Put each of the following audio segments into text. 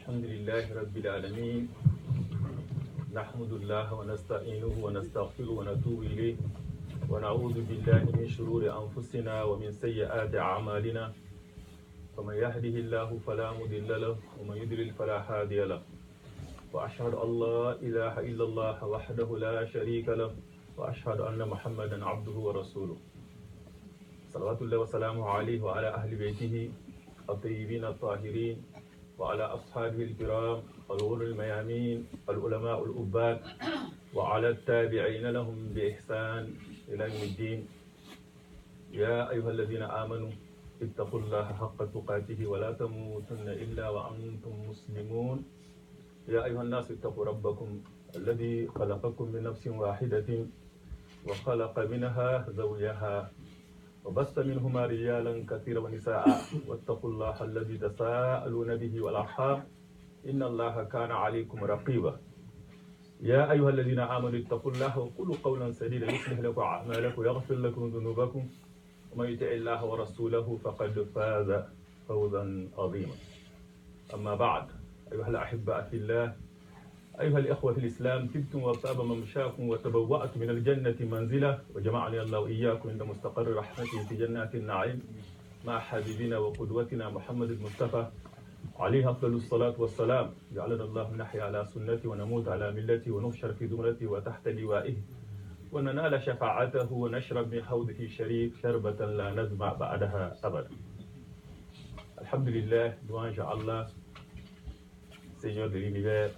الحمد لله رب العالمين نحمد الله ونستعينه ونستغفره ونتوب إليه ونعوذ بالله من شرور أنفسنا ومن سيئات أعمالنا فمن يهده الله فلا مضل له ومن يضلل فلا هادي له وأشهد أن لا إله إلا الله وحده لا شريك له وأشهد أن محمدا عبده ورسوله صلوات الله وسلامه عليه وعلى أهل بيته الطيبين الطاهرين وعلى أصحابه الكرام الغر الميامين العلماء الأباد وعلى التابعين لهم بإحسان إلى يوم الدين يا أيها الذين آمنوا اتقوا الله حق تقاته ولا تموتن إلا وأنتم مسلمون يا أيها الناس اتقوا ربكم الذي خلقكم من نفس واحدة وخلق منها زوجها وبث منهما رجالا كثيرا ونساء واتقوا الله الذي تساءلون به والأرحام إن الله كان عليكم رقيبا يا أيها الذين آمنوا اتقوا الله وقولوا قولا سديدا يصلح لكم أعمالكم ويغفر لكم ذنوبكم ومن يطع الله ورسوله فقد فاز فوزا عظيما أما بعد أيها الأحباء في الله أيها الإخوة في الإسلام تبتم وطاب ممشاكم وتبوأتم من الجنة منزلة وجمعني الله وإياكم عند مستقر رحمته في جنات النعيم مع حبيبنا وقدوتنا محمد المصطفى عليه أفضل الصلاة والسلام جعلنا الله نحيا على سنته ونموت على ملته ونحشر في زمرته وتحت لوائه وننال شفاعته ونشرب من حوضه الشريف شربة لا نزمع بعدها أبدا. الحمد لله louange à Allah Seigneur de l'univers.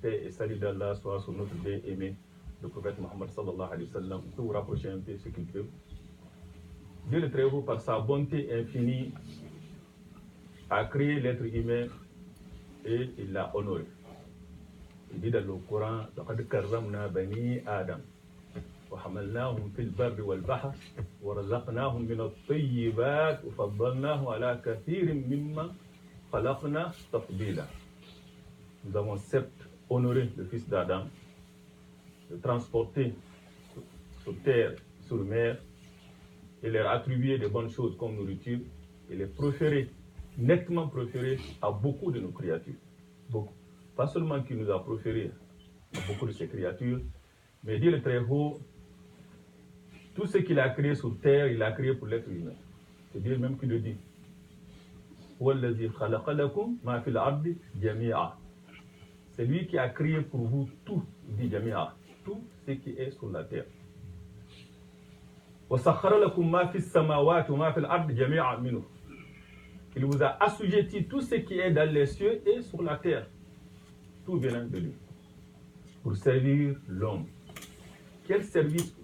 Paix et salut d'Allah soit sur notre bien-aimé, le prophète Mohammed sallallahu alayhi wa sallam. Pour vous rapprocher un peu ce qu'il peut. Dieu le Très-Haut, par sa bonté infinie, a créé l'être humain et il l'a honoré. Il dit dans le Coran, لقد كرمنا بني آدم وحملناهم في البر والبحر ورزقناهم من الطيبات وفضلناهم على كثير مما خلقنا تفضيلا. Nous avons certes honoré le fils d'Adam, le transporter sur terre, sur mer, et leur attribuer de bonnes choses comme nourriture, et les préférer, nettement préférer à beaucoup de nos créatures. Beaucoup. Pas seulement qu'il nous a préféré à beaucoup de ces créatures, mais Dieu le Très-Haut, tout ce qu'il a créé sur terre, il a créé pour l'être humain. C'est Dieu même qui le dit. وَالَّذِي خَلَقَ لَكُمْ مَا فِي الْأَرْضِ جَمِيعًا. C'est lui qui a créé pour vous tout, dit Jamia, tout ce qui est sur la terre. Il vous a assujetti tout ce qui est dans les cieux et sur la terre, tout venant de lui, pour servir l'homme. Quel service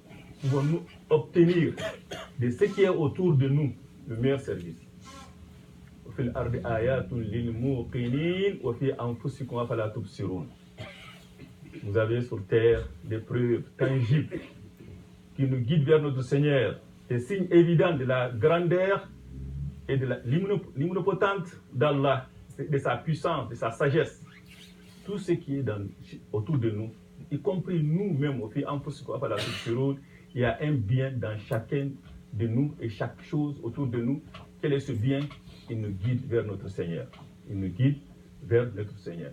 pouvons-nous obtenir de ce qui est autour de nous, le meilleur service? في الأرض آيات للموقنين وفي أنفسكم أفلا تبصرون. Vous avez sur terre des preuves tangibles qui nous guident vers notre Seigneur, des signes évidents de la grandeur et de l'omnipotence d'Allah, de sa puissance, de sa sagesse. Tout ce qui est autour de nous, y compris nous-mêmes, au fi anfusikum afala tubsirun, il y a un bien dans chacun de nous et chaque chose autour de nous. Quel est ce bien? Il nous guide vers notre Seigneur. Il nous guide vers notre Seigneur.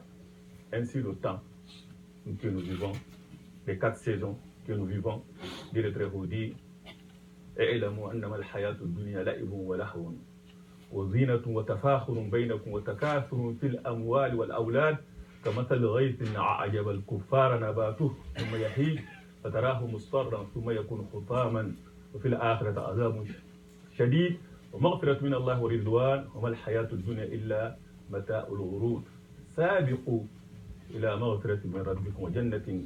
Ainsi le temps que nous vivons, les 4 saisons que nous vivons, Dieu le Très-Haut dit اعلموا أنما الحياة الدنيا لعب ولهو وزينة وتفاخر بينكم وتكاثر في الأموال والأولاد كمثل غيث أعجب الكفار نباته ثم يهيج فتراه مصفرا ثم يكون حطاما وفي الآخرة عذاب شديد ومغفرة من الله ورضوان وما الحياة الدنيا إلا متاع الغرور سابقوا إلى مغفرة من ربكم وجنة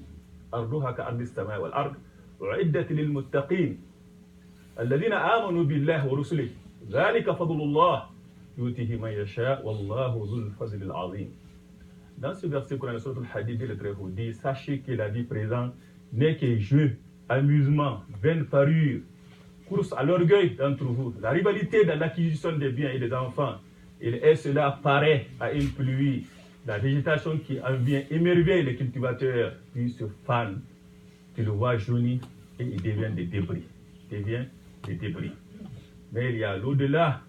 أرضها كأرض السماء والأرض أعدت للمتقين الذين آمنوا بالله ورسله ذلك فضل الله يؤتيه من يشاء والله ذو الفضل العظيم. Dans ce verset qu'on a sur le hadith, le Très-Haut dit, sachez que la vie présente n'est que jeu, amusement, vaine parure, course à l'orgueil d'entre vous, la rivalité dans l'acquisition des biens et des enfants. Et cela paraît à une pluie, la végétation qui en vient émerveille les cultivateurs, puis se fanent, tu le vois jaunir et il devient des débris. Mais il y a l'au-delà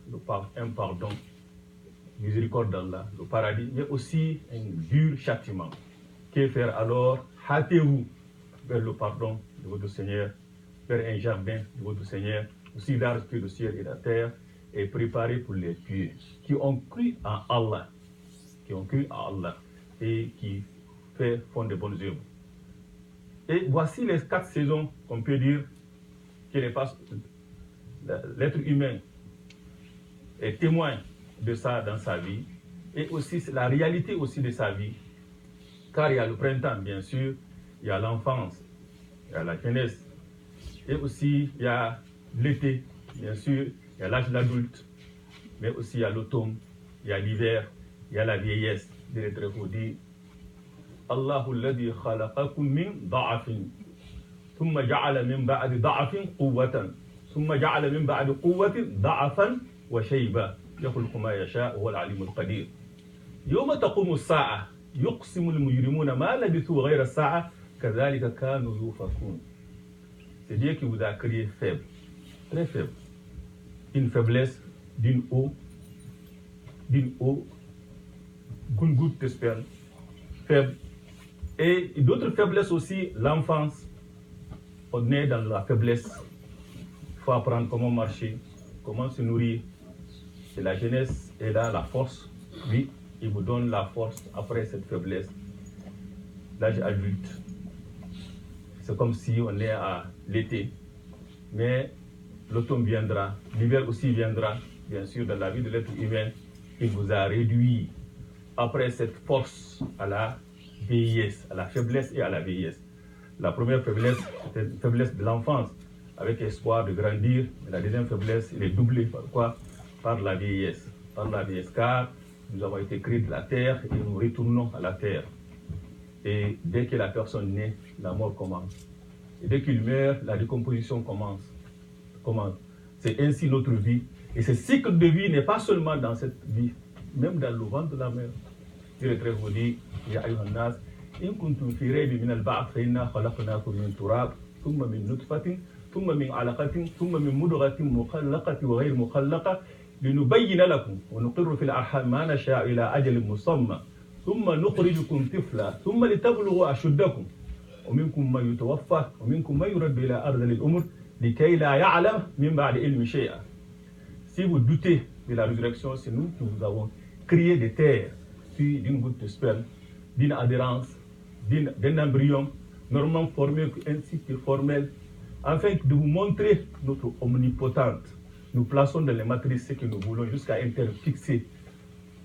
un pardon miséricorde d'Allah, le paradis, mais aussi un dur châtiment. Que faire alors? Hâtez-vous vers le pardon de votre Seigneur, vers un jardin de votre Seigneur, aussi large que le ciel et la terre, et préparé pour les pieux qui ont cru en Allah, et qui font de bonnes œuvres. Et voici les 4 saisons qu'on peut dire que l'être humain est témoin de ça dans sa vie, et aussi c'est la réalité aussi de sa vie, car il y a le printemps bien sûr, il y a l'enfance, il y a la jeunesse, et aussi il y a l'été bien sûr, il y a l'âge de l'adulte, mais aussi il y a l'automne, il y a l'hiver, il y a la vieillesse. Il dit Allahu alladhi khalaqakum min da'afin thumma ja'ala min ba'di da'afin quwwatan thumma ja'ala min ba'di quwwatin da'afan wa shayba yakhluqu ma yasha' wa huwa al-'alim al-qadir. Yawma taqumu as-sa'a yuqsimu al-mujrimuna ma labithu ghayra as-sa'a kadhalika kanu yufakun. C'est Dieu qui vous a créé faible, très faible, une faiblesse d'une eau, d'une goutte de sperme, faible. Et d'autres faiblesses aussi, l'enfance. On est dans la faiblesse. Il faut apprendre comment marcher, comment se nourrir. Et la jeunesse est là, la force. Oui, il vous donne la force après cette faiblesse. L'âge adulte. C'est comme si on est à l'été. Mais l'automne viendra, l'hiver aussi viendra, bien sûr, dans la vie de l'être humain. Il vous a réduit après cette force à la vieillesse, à la faiblesse et à la vieillesse. La première faiblesse, c'était une faiblesse de l'enfance, avec espoir de grandir. Et la deuxième faiblesse, elle est doublée par quoi? Par la vieillesse. Par la vieillesse, car nous avons été créés de la terre et nous retournons à la terre. Et dès que la personne naît, la mort commence. Et dès qu'il meurt, la décomposition commence. C'est ainsi notre vie. Et ce cycle de vie n'est pas seulement dans cette vie, même dans le ventre de la mère. Dieu est très beau dit, Ya ayyuhan nas, in kuntum fi raybin min al-ba'th fa inna khalaqnakum min turab, thumma min nutfatin, thumma min 'alaqatin, thumma min mudghatin mukhallaqatin wa ghayr mukhallaqa, linubayyina lakum wa nuqirru fil arham ma nasha'u ila ajalin musamma, thumma nukhrijukum tifla, thumma litablughu ashuddakum, wa minkum man yutawaffa, wa minkum man yuraddu ila ardhil umur, likay la ya'lam min ba'di ilmi shay'an. Si vous doutez de la résurrection, c'est nous qui vous avons créé de terre, puis d'une goutte de sperme, d'une adhérence, d'un embryon, normalement formé ainsi que formel, afin de vous montrer notre omnipotente. Nous plaçons dans les matrices ce que nous voulons jusqu'à un terme fixé.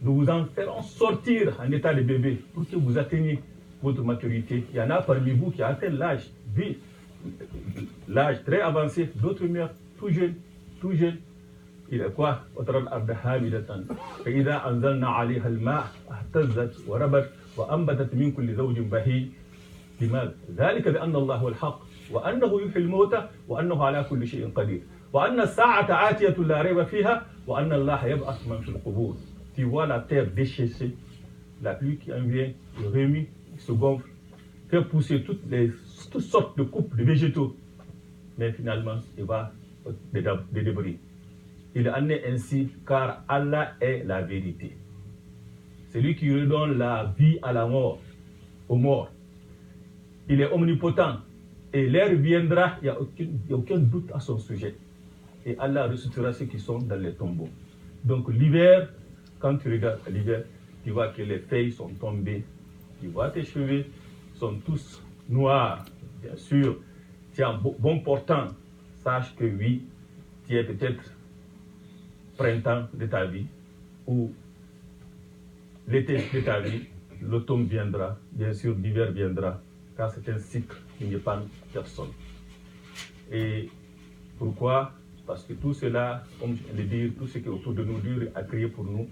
Nous vous en ferons sortir en état de bébé pour que vous atteigniez votre maturité. Il y en a parmi vous qui atteignent l'âge très avancé, d'autres meurent tout jeunes. Il est quoi? فإذا أنزلنا عليها الماء اهتزت وربت وأنبتت من كل زوج بهيج. لماذا؟ ذلك بأن الله هو الحق وأنه يحيي الموتى وأنه على كل شيء قدير وأن الساعة آتية لا ريب فيها وأن الله يبعث من في القبور. Tu vois la terre déchaissée, la pluie qui en vient, le remis se gonfle, fait pousser toutes sortes de coupes de végétaux, mais finalement il va des débris. Il en est ainsi car Allah est la vérité. C'est lui qui redonne la vie à la mort, aux morts. Il est omnipotent et l'heure viendra, il n'y a aucun doute à son sujet. Et Allah ressuscitera ceux qui sont dans les tombeaux. Donc l'hiver, quand tu regardes l'hiver, tu vois que les feuilles sont tombées, tu vois tes cheveux sont tous noirs. Bien sûr, tu es un bon portant, sache que oui, tu es peut-être printemps de ta vie ou l'été de ta vie, l'automne viendra, bien sûr l'hiver viendra, car c'est un cycle qui n'épargne personne. Et pourquoi? Parce que tout cela, comme je viens de dire, tout ce qui est autour de nous, Dieu a créé pour nous.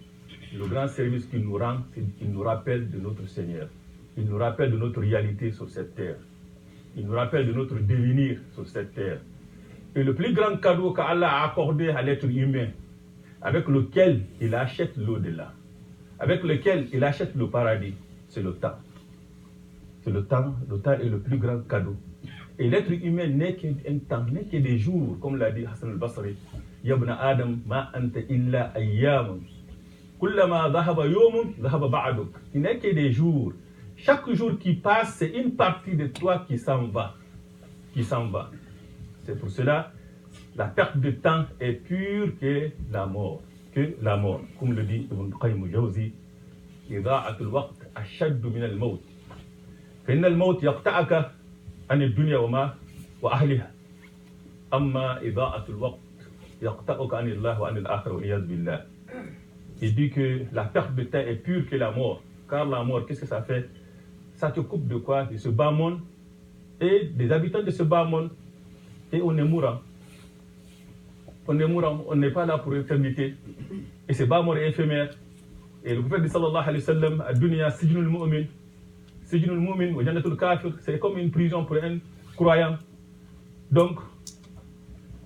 Le grand service qu'il nous rend, c'est qu'il nous rappelle de notre Seigneur. Il nous rappelle de notre réalité sur cette terre. Il nous rappelle de notre devenir sur cette terre. Et le plus grand cadeau qu'Allah a accordé à l'être humain, avec lequel il achète l'au-delà, avec lequel il achète le paradis, c'est le temps. C'est le temps est le plus grand cadeau. Et l'être humain n'est qu'un temps, n'est que des jours, comme l'a dit Hassan al-Basri. Yabna Adam, ma anta illa ayyamun. Kullama dhahaba yawmun dhahaba ba'duk. Il n'est que des jours. Chaque jour qui passe, c'est une partie de toi qui s'en va. Qui s'en va. C'est pour cela, la perte de temps est pure que la mort. Que la mort. Comme le dit Ibn Qayyim al-Jawzi, إضاعة الوقت أشد من الموت. فإن الموت يقطعك عن الدنيا وأهلها. أما إضاعة الوقت يقطعك عن الله وعن الآخرة والعياذ بالله. Il dit que la perte de temps est pure que la mort. Car la mort, qu'est-ce que ça fait? Ça te coupe de quoi? De ce bas monde et des habitants de ce bas monde. Et on est mourant. On est mourant, on n'est pas là pour l'éternité. Et ce bas monde est éphémère. Et le prophète dit sallallahu alayhi wa sallam, ad-dunya sijnul mu'min. Sijnul mu'min wa jannatul kafir. C'est comme une prison pour un croyant. Donc,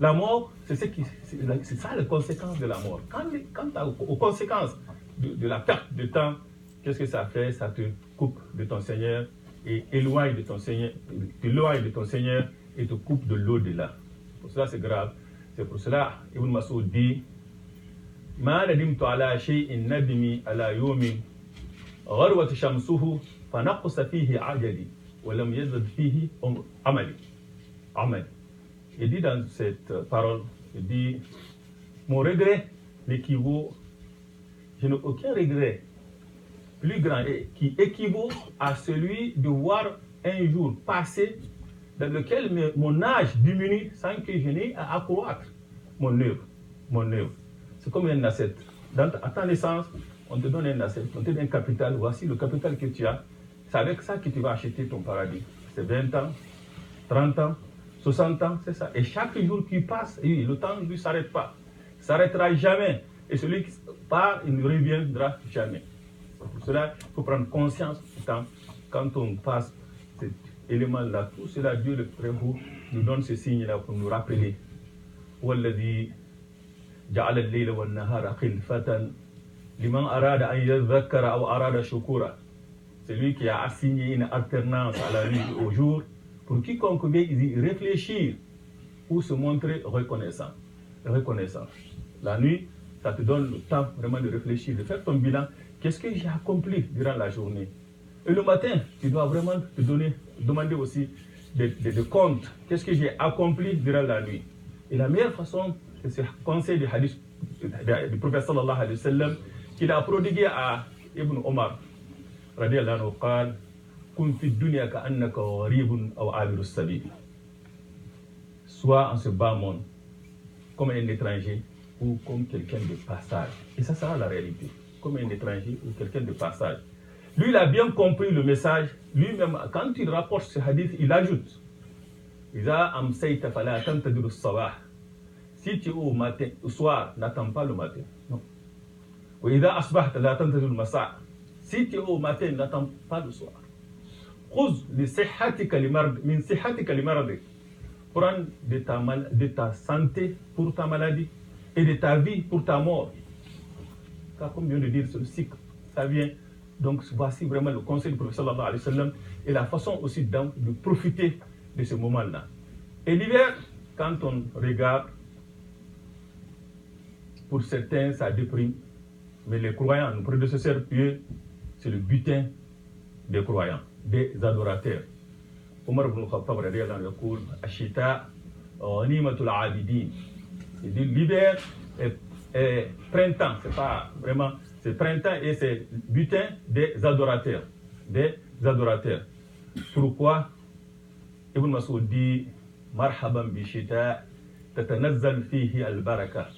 la mort, c'est ça les conséquences de la mort. Quant aux conséquences de la perte de temps, qu'est-ce que ça fait? Ça te coupe de ton Seigneur et éloigne de ton Seigneur, et te coupe de l'au-delà. Pour cela, c'est grave. C'est pour cela, Ibn Mas'ud dit, ما ندمت على شيء ندمي على يوم غروة شمسه فنقص فيه عجلي ولم يزد فيه عملي. Il dit dans cette parole, il dit, mon regret l'équivaut, je n'ai aucun regret plus grand et qui équivaut à celui de voir un jour passer dans lequel mon âge diminue sans que je n'ai à accroître mon œuvre. C'est comme un asset. À ta naissance, on te donne un asset, on te donne un capital. Voici le capital que tu as. C'est avec ça que tu vas acheter ton paradis. C'est 20 ans, 30 ans, 60 ans, c'est ça. Et chaque jour qui passe, le temps ne lui s'arrête pas. Il ne s'arrêtera jamais. Et celui qui part, il ne reviendra jamais. Pour cela, il faut prendre conscience du temps. Quand on passe cet élément-là, tout cela, Dieu le Très-Haut nous donne ce signe-là pour nous rappeler. والذي جعل الليل والنهار خلفة لمن أراد أن يذكر أو أراد شكورا. C'est lui qui a assigné une alternance à la nuit et au jour pour quiconque veut y réfléchir ou se montrer reconnaissant. La nuit, ça te donne le temps vraiment de réfléchir, de faire ton bilan. Qu'est-ce que j'ai accompli durant la journée? Et le matin, tu dois vraiment te demander aussi des comptes. Qu'est-ce que j'ai accompli durant la nuit? Et la meilleure façon, c'est ce conseil du hadith du prophète sallallahu alayhi wa sallam qu'il a prodigué à Ibn Omar radiyallahu anhu qal kun fi dunya ka'annaka gharibun aw abiru sabil. Soit en ce bas monde comme un étranger ou comme quelqu'un de passage. Et ça sera la réalité, comme un étranger ou quelqu'un de passage. Lui, il a bien compris le message. Lui-même, quand il rapporte ce hadith, il ajoute Iza amsayta fala tantadiru as-sabah. Si tu es au matin, au soir, n'attends pas le matin. Non. Wa idha asbahta la tantadiru al-masa'. Si tu es au matin, n'attends pas le soir. Khuz li sihhatika min sihhatika li maradik. Prends de ta santé pour ta maladie et de ta vie pour ta mort. Car comme vient de dire, c'est le cycle. Ça vient. Donc voici vraiment le conseil du prophète sallallahu alayhi wa sallam et la façon aussi de profiter de ce moment-là. Et l'hiver, quand on regarde, pour certains, ça déprime. Mais les croyants, nos prédécesseurs pieux, c'est le butin des croyants, des adorateurs. Omar ibn Khattab radiyallahu anhu yaqul ashita ghanimatul abidin. Il dit l'hiver est printemps, c'est pas vraiment, c'est printemps et c'est butin des adorateurs. Pourquoi? Ibn Mas'ud dit marhaban bi shita tatanazzal fihi al-baraka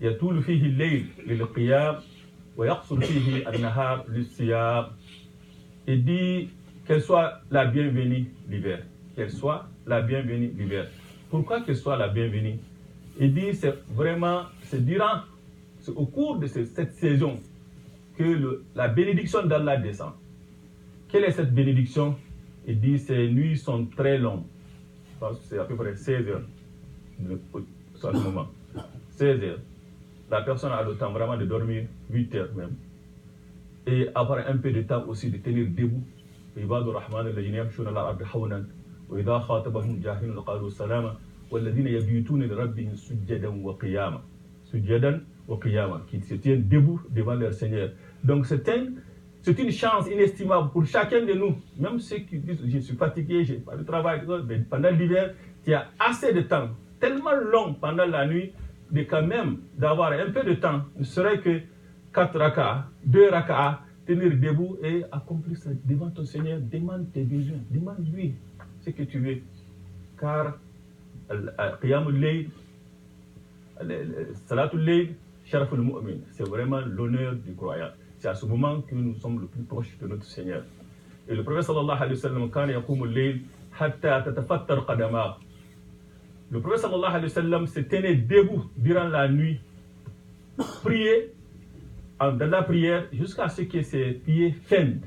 yatul fihi al-layl lil-qiyam wa yaqsur fihi an-nahar lis-siyam. Il dit qu'elle soit la bienvenue l'hiver. Qu'elle soit la bienvenue l'hiver. Pourquoi qu'elle soit la bienvenue? Il dit c'est vraiment, c'est au cours de cette saison que la bénédiction d'Allah descend. Quelle est cette bénédiction? Il dit ces nuits sont très longues. Je pense que c'est à peu près 16 heures. À ce moment. 16 heures. La personne a le temps vraiment de dormir 8 heures même. Et avoir un peu de temps aussi de tenir debout. عباد الرحمن الذين يمشون على الأرض حونا وإذا خاطبهم جاهلون قالوا سلاما والذين يبيتون لربهم سجدا وقياما au Qiyamah, qui se tiennent debout devant leur Seigneur. Donc c'est une chance inestimable pour chacun de nous, même ceux qui disent je suis fatigué, je n'ai pas de travail, mais pendant l'hiver, tu as assez de temps, tellement long pendant la nuit, de quand même d'avoir un peu de temps, ne serait que 4 raka'a, 2 raka'a, tenir debout et accomplir ça devant ton Seigneur. Demande tes besoins, demande-lui ce que tu veux. Car Qiyamul Layl, Salatul Layl, Sharaful Mu'min, c'est vraiment l'honneur du croyant. C'est à ce moment que nous sommes le plus proches de notre Seigneur. Et le prophète sallallahu alayhi wa sallam, quand yaqumul layl, hatta tatafattar qadama. Le prophète sallallahu alayhi wa sallam se tenait debout durant la nuit, prier, dans la prière, jusqu'à ce que ses pieds fendent.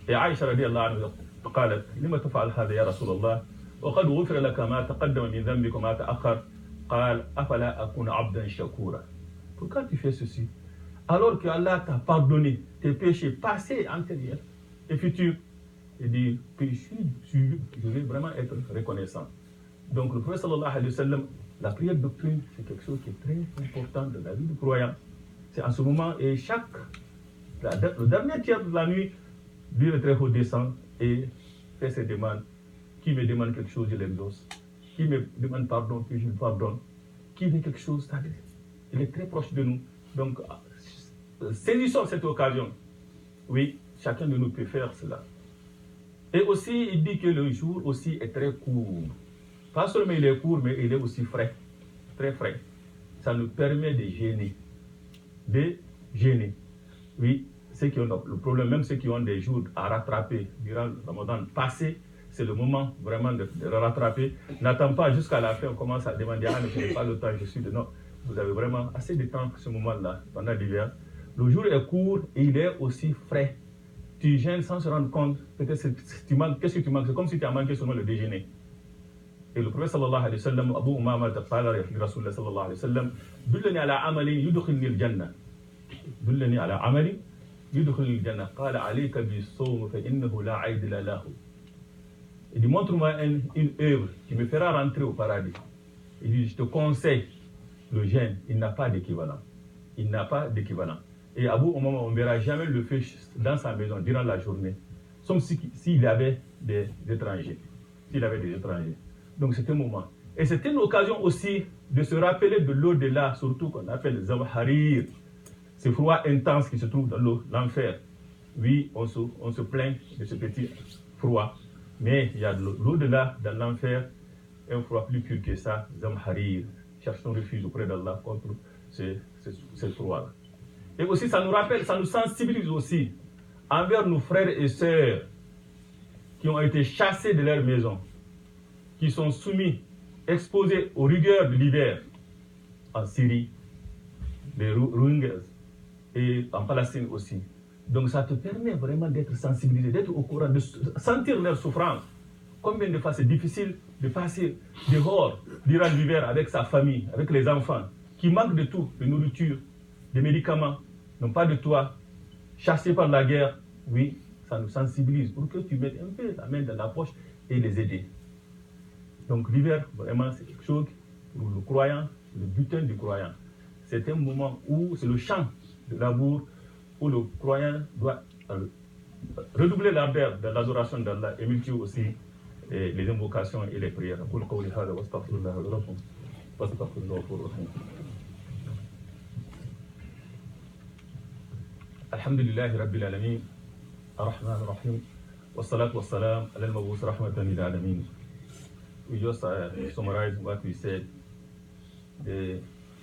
Et Aïcha radiallahu anha قالت لما تفعل هذا يا رسول الله وقد غفر لك ما تقدم من ذنبك وما تأخر قال أفلا أكون عبدا شكورا. Pourquoi tu fais ceci alors que Allah t'a pardonné tes péchés passés, antérieurs et futurs? Il dit que je vais vraiment être reconnaissant. Donc le prophète sallallahu alayhi wa sallam, la prière doctrine, c'est quelque chose qui est très important dans la vie du croyant. C'est en ce moment, et le dernier tiers de la nuit, Dieu le Très-Haut descend et fait ses demandes. Qui me demande quelque chose, je l'exauce. Qui me demande pardon, que je le pardonne. Qui veut quelque chose, ça, il est très proche de nous. Donc, saisissons cette occasion. Oui, chacun de nous peut faire cela. Et aussi, il dit que le jour aussi est très court. Pas seulement il est court, mais il est aussi frais. Très frais. Ça nous permet de jeûner. Oui, ceux qui ont le problème, même ceux qui ont des jours à rattraper durant le Ramadan passé, c'est le moment vraiment de rattraper. N'attends pas jusqu'à la fin, on commence à demander, ah, mais je n'ai pas le temps, je suis de non. Vous avez vraiment assez de temps ce moment-là, pendant l'hiver. Le jour est court et il est aussi frais. Tu gênes sans se rendre compte, peut-être tu manques, qu'est-ce que tu manques? C'est comme si tu as manqué seulement le déjeuner. Et le prophète sallallahu alayhi wa sallam, Abu Umama qala ya Rasulullah sallallahu alayhi wa sallam, dullani ala amalin yudkhilni al-jannah. Dullani ala amalin yudkhilni al-jannah. Qala alayka bis-sawm fa innahu la 'aydila lahu. Il dit, montre-moi une œuvre qui me fera rentrer au paradis. Il dit, je te conseille le jeûne, il n'a pas d'équivalent. Il n'a pas d'équivalent. Et Abu Umama, on ne verra jamais le feu dans sa maison durant la journée, sauf s'il avait des étrangers. Donc c'est un moment. Et c'est une occasion aussi de se rappeler de l'au-delà, surtout qu'on appelle Zamharir, ce froid intense qui se trouve dans l'enfer. Oui, on se plaint de ce petit froid, mais il y a de l'au-delà dans l'enfer, un froid plus pur que ça, Zamharir. Cherchons refuge auprès d'Allah contre ce froid-là. Et aussi, ça nous rappelle, ça nous sensibilise aussi envers nos frères et sœurs qui ont été chassés de leur maison, qui sont soumis, exposés aux rigueurs de l'hiver en Syrie, les Rohingyas, et en Palestine aussi. Donc ça te permet vraiment d'être sensibilisé, d'être au courant, de sentir leur souffrance. Combien de fois c'est difficile de passer dehors durant l'hiver avec sa famille, avec les enfants, qui manquent de tout, de nourriture, de médicaments, n'ont pas de toit, chassés par la guerre. Oui, ça nous sensibilise pour que tu mettes un peu la main dans la poche et les aider. Donc l'hiver, vraiment, c'est quelque chose pour le croyant, le butin du croyant. C'est un moment où c'est le champ de l'amour où le croyant doit redoubler l'ardeur de l'adoration d'Allah et multiplier aussi les invocations et les prières. Alhamdulillahi Rabbil Alamin, Ar-Rahman Ar-Rahim, wassalatu wassalam ala al-mab'us rahmatan lil alamin. We just summarize what we said.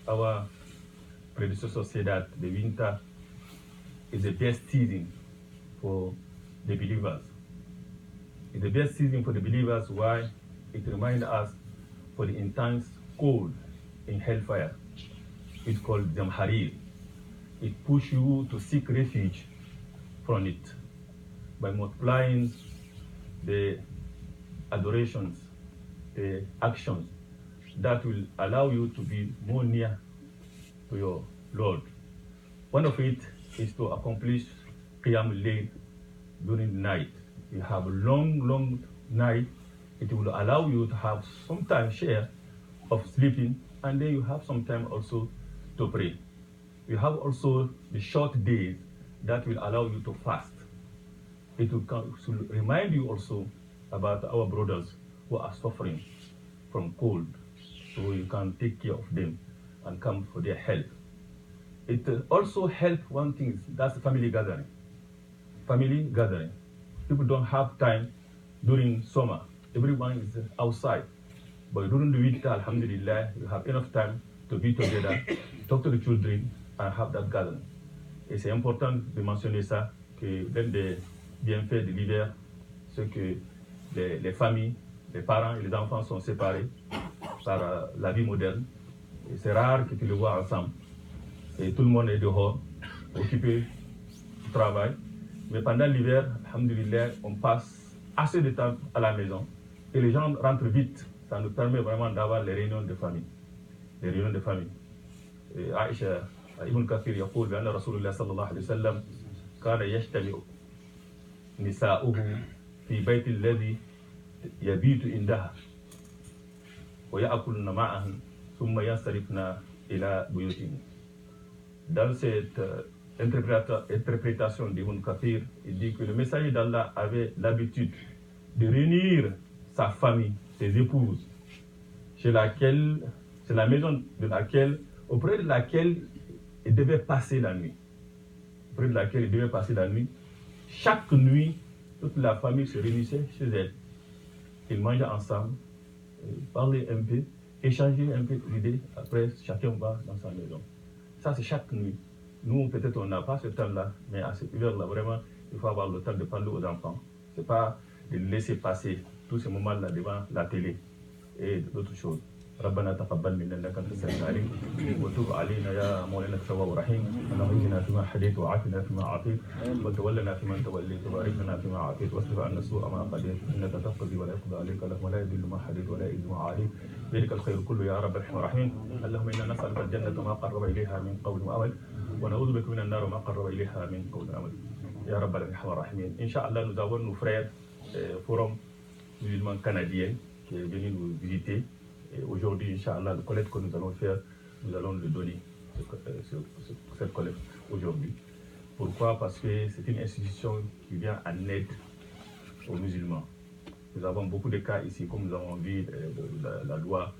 Our predecessor said that the winter is the best season for the believers. It's the best season for the believers. Why? It reminds us for the intense cold in hellfire. It's called Zamharir. It pushes you to seek refuge from it by multiplying the adorations, the actions that will allow you to be more near to your Lord. One of it is to accomplish Qiyamul Layl during the night. You have a long night. It will allow you to have some time share of sleeping and then you have some time also to pray. You have also the short days that will allow you to fast. It will remind you also about our brothers who are suffering from cold, so you can take care of them and come for their help. It also helps one thing, that's family gathering. Family gathering. People don't have time during summer. Everyone is outside. But during the winter, alhamdulillah, you have enough time to be together, talk to the children, and have that gathering. Et c'est important de mentionner ça, que l'un des bienfaits de l'hiver, c'est que les familles, les parents et les enfants sont séparés par la vie moderne. Et c'est rare que tu les vois ensemble. Et tout le monde est dehors, occupé du travail. Mais pendant l'hiver, alhamdulillah, on passe assez de temps à la maison et les gens rentrent vite. Ça nous permet vraiment d'avoir les réunions de famille. Les réunions de famille. Aïcha Ibn Kathir يقول بأن رسول الله صلى الله عليه وسلم كان يجتمع نساؤه في بيت الذي يبيت عندها ويأكلن معه ثم ينصرفن إلى بيوتهم. Dans cette interprétation d'Ibn Kathir, il dit que le messager d'Allah avait l'habitude de réunir sa famille, ses épouses, c'est la maison de laquelle, auprès de laquelle il devait passer la nuit. Auprès de laquelle il devait passer la nuit. Chaque nuit, toute la famille se réunissait chez elle. Ils mangeaient ensemble, parlaient un peu, échangeaient un peu d'idées. Après, chacun va dans sa maison. Ça, c'est chaque nuit. Nous, peut-être, on n'a pas ce temps-là, mais à cette hiver-là, vraiment, il faut avoir le temps de parler aux enfants. Ce n'est pas de laisser passer tous ces moments-là devant la télé et d'autres choses. ربنا تقبل منا انك انت السميع العليم وتب علينا يا مولانا التواب الرحيم اللهم اهدنا فيما هديت وعافنا فيما عافيت وتولنا فيمن توليت وبارك لنا فيما عافيت واصرف عنا السوء ما قضيت انك تقضي ولا يقضى عليك اللهم لا يذل ما هديت ولا يعز ما عاديت بيدك الخير كله يا رب الرحمن الرحيم اللهم انا نسالك الجنه ما قرب اليها من قول وعمل ونعوذ بك من النار ما قرب اليها من قول وعمل يا رب الرحمن الرحيم. Inch'Allah, nous avons nos frères forum musulman canadien qui est venu nous visiter. Et aujourd'hui, Inch'Allah, le collecte que nous allons faire, nous allons le donner, cette collecte aujourd'hui. Pourquoi? Parce que c'est une institution qui vient en aide aux musulmans. Nous avons beaucoup de cas ici, comme nous avons vu la loi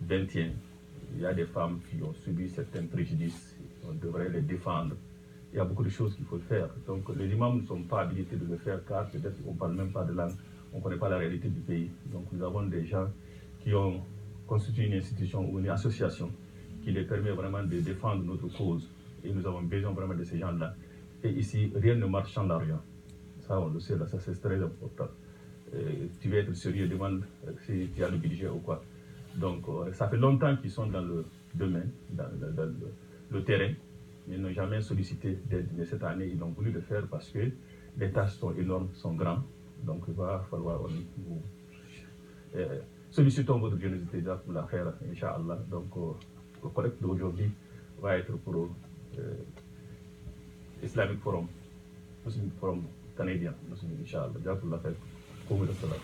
21. Il y a des femmes qui ont subi certains préjudices, on devrait les défendre. Il y a beaucoup de choses qu'il faut faire. Donc les imams ne sont pas habilités de le faire car peut-être qu'on ne parle même pas de langue, on ne connaît pas la réalité du pays. Donc nous avons des gens qui ont constitué une institution ou une association qui les permet vraiment de défendre notre cause. Et nous avons besoin vraiment de ces gens-là. Et ici, rien ne marche sans l'argent. Ça, on le sait, là, ça c'est très important. Tu veux être sérieux, demande si tu as le budget ou quoi. Donc, ça fait longtemps qu'ils sont dans le domaine, dans le terrain, mais ils n'ont jamais sollicité d'aide. Mais cette année, ils ont voulu le faire parce que les tâches sont énormes, sont grandes. Donc, il va falloir sollicitons votre générosité pour la khaira, Inch'Allah. Donc, le collecte d'aujourd'hui va être pour Islamic Forum, Muslim Forum canadien, Inch'Allah. Pour la khaira.